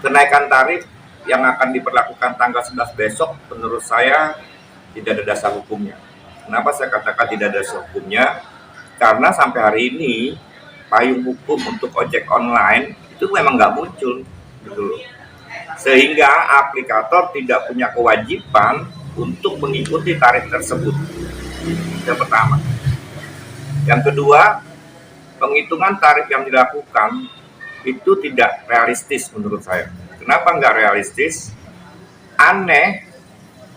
kenaikan tarif yang akan diberlakukan tanggal 11 besok menurut saya tidak ada dasar hukumnya. Kenapa saya katakan tidak ada dasar hukumnya? Karena sampai hari ini payung hukum untuk ojek online itu memang nggak muncul, gitu loh. Sehingga aplikator tidak punya kewajiban untuk mengikuti tarif tersebut. Yang pertama. Yang kedua, penghitungan tarif yang dilakukan itu tidak realistis menurut saya. Kenapa nggak realistis? Aneh,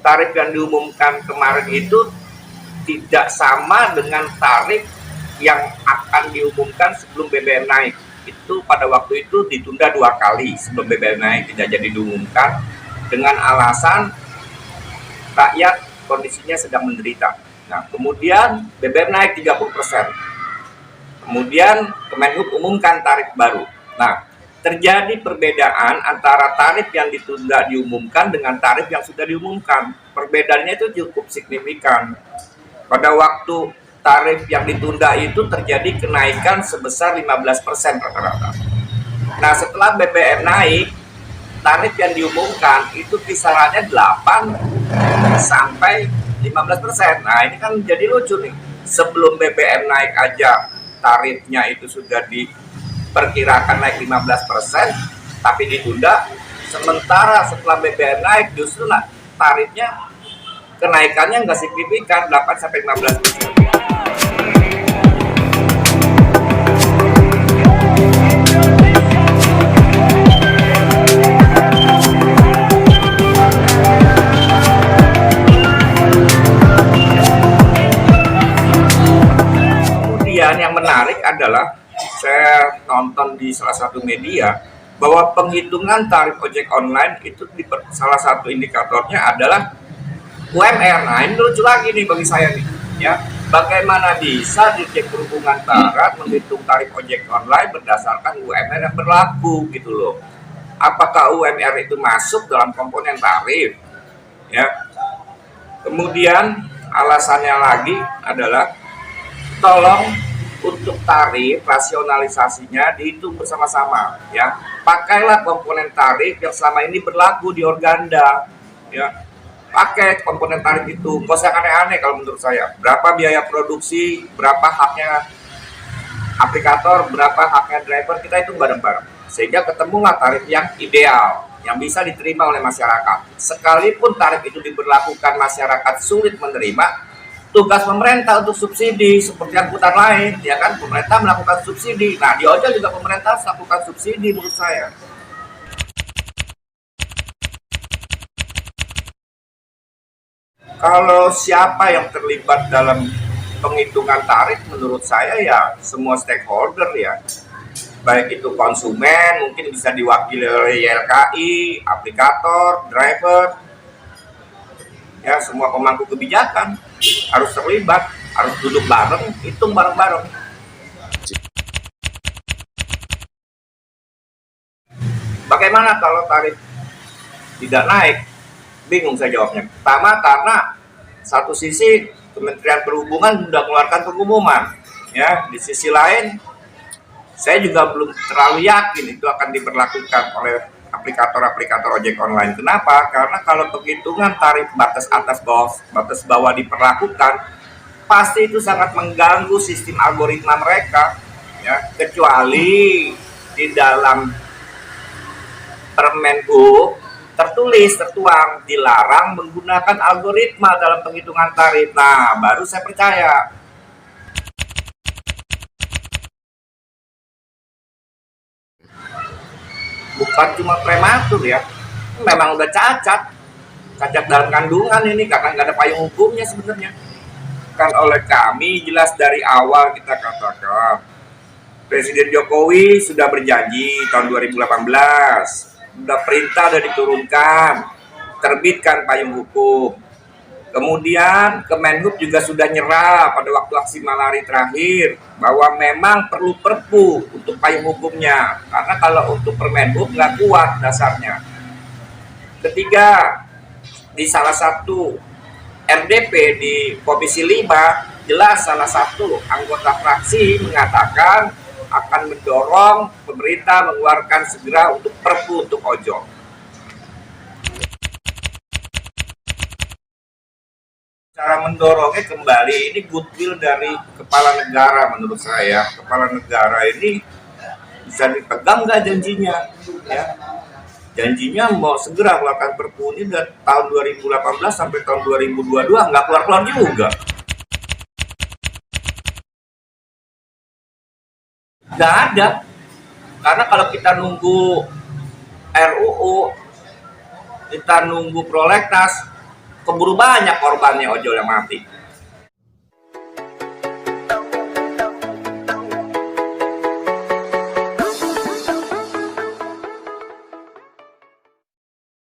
tarif yang diumumkan kemarin itu tidak sama dengan tarif yang akan diumumkan sebelum BBM naik. Itu pada waktu itu ditunda 2 kali sebelum BBM naik, tidak jadi diumumkan dengan alasan rakyat kondisinya sedang menderita. Nah, kemudian BBM naik 30%. Kemudian Kemenhub umumkan tarif baru. Nah, terjadi perbedaan antara tarif yang ditunda diumumkan dengan tarif yang sudah diumumkan. Perbedaannya itu cukup signifikan. Pada waktu tarif yang ditunda itu terjadi kenaikan sebesar 15% rata-rata. Nah, setelah BBM naik, tarif yang diumumkan itu kisarannya 8 sampai 15%. Nah, ini kan jadi lucu nih. Sebelum BBM naik aja tarifnya itu sudah diperkirakan naik 15%, tapi ditunda. Sementara setelah BBM naik justru tarifnya kenaikannya nggak signifikan, 8 sampai 15%. Yang menarik adalah saya nonton di salah satu media bahwa penghitungan tarif ojek online itu salah satu indikatornya adalah UMR. Nah, ini lucu lagi nih bagi saya nih, ya. Bagaimana bisa Dirjen Perhubungan Darat menghitung tarif ojek online berdasarkan UMR yang berlaku gitu loh. Apakah UMR itu masuk dalam komponen tarif? Ya. Kemudian alasannya lagi adalah tolong untuk tarif rasionalisasinya dihitung bersama-sama, ya. Pakailah komponen tarif yang selama ini berlaku di Organda, ya. Pakai komponen tarif itu, nggak usah aneh-aneh kalau menurut saya. Berapa biaya produksi, berapa haknya aplikator, berapa haknya driver, kita hitung bareng-bareng. Sehingga ketemulah tarif yang ideal, yang bisa diterima oleh masyarakat. Sekalipun tarif itu diberlakukan masyarakat sulit menerima, tugas pemerintah untuk subsidi seperti angkutan lain, ya kan, pemerintah melakukan subsidi. Nah, di ojol juga pemerintah melakukan subsidi menurut saya. Kalau siapa yang terlibat dalam penghitungan tarif, menurut saya ya semua stakeholder, ya. Baik itu konsumen, mungkin bisa diwakili oleh YLKI, aplikator, driver, ya, semua pemangku kebijakan harus terlibat, harus duduk bareng, hitung bareng-bareng. Bagaimana kalau tarif tidak naik? Bingung saya jawabnya. Pertama, karena satu sisi Kementerian Perhubungan sudah mengeluarkan pengumuman, ya. Di sisi lain, saya juga belum terlalu yakin itu akan diberlakukan oleh aplikator-aplikator ojek online. Kenapa? Karena kalau penghitungan tarif batas atas batas bawah diperlakukan, pasti itu sangat mengganggu sistem algoritma mereka, ya. Kecuali di dalam Permenhub tertuang dilarang menggunakan algoritma dalam penghitungan tarif. Nah, baru saya percaya. Bukan cuma prematur, ya, memang udah cacat dalam kandungan ini karena nggak ada payung hukumnya sebenarnya. Kan oleh kami jelas dari awal kita katakan Presiden Jokowi sudah berjanji tahun 2018, sudah perintah sudah diturunkan, terbitkan payung hukum. Kemudian Kemenhub juga sudah nyerah pada waktu aksi Malari terakhir bahwa memang perlu perpu untuk payung hukumnya, karena kalau untuk Permenhub nggak kuat dasarnya. Ketiga, di salah satu RDP di Komisi 5 jelas salah satu anggota fraksi mengatakan akan mendorong pemerintah mengeluarkan segera untuk perpu untuk ojol. Cara mendorongnya kembali ini goodwill dari kepala negara menurut saya. Kepala negara ini bisa dipegang nggak janjinya? Ya. Janjinya mau segera melakukan perpu ini dari tahun 2018 sampai tahun 2022 nggak keluar-keluar juga. Nggak ada. Karena kalau kita nunggu RUU, kita nunggu prolegnas, keburu banyak korbannya ojol yang mati.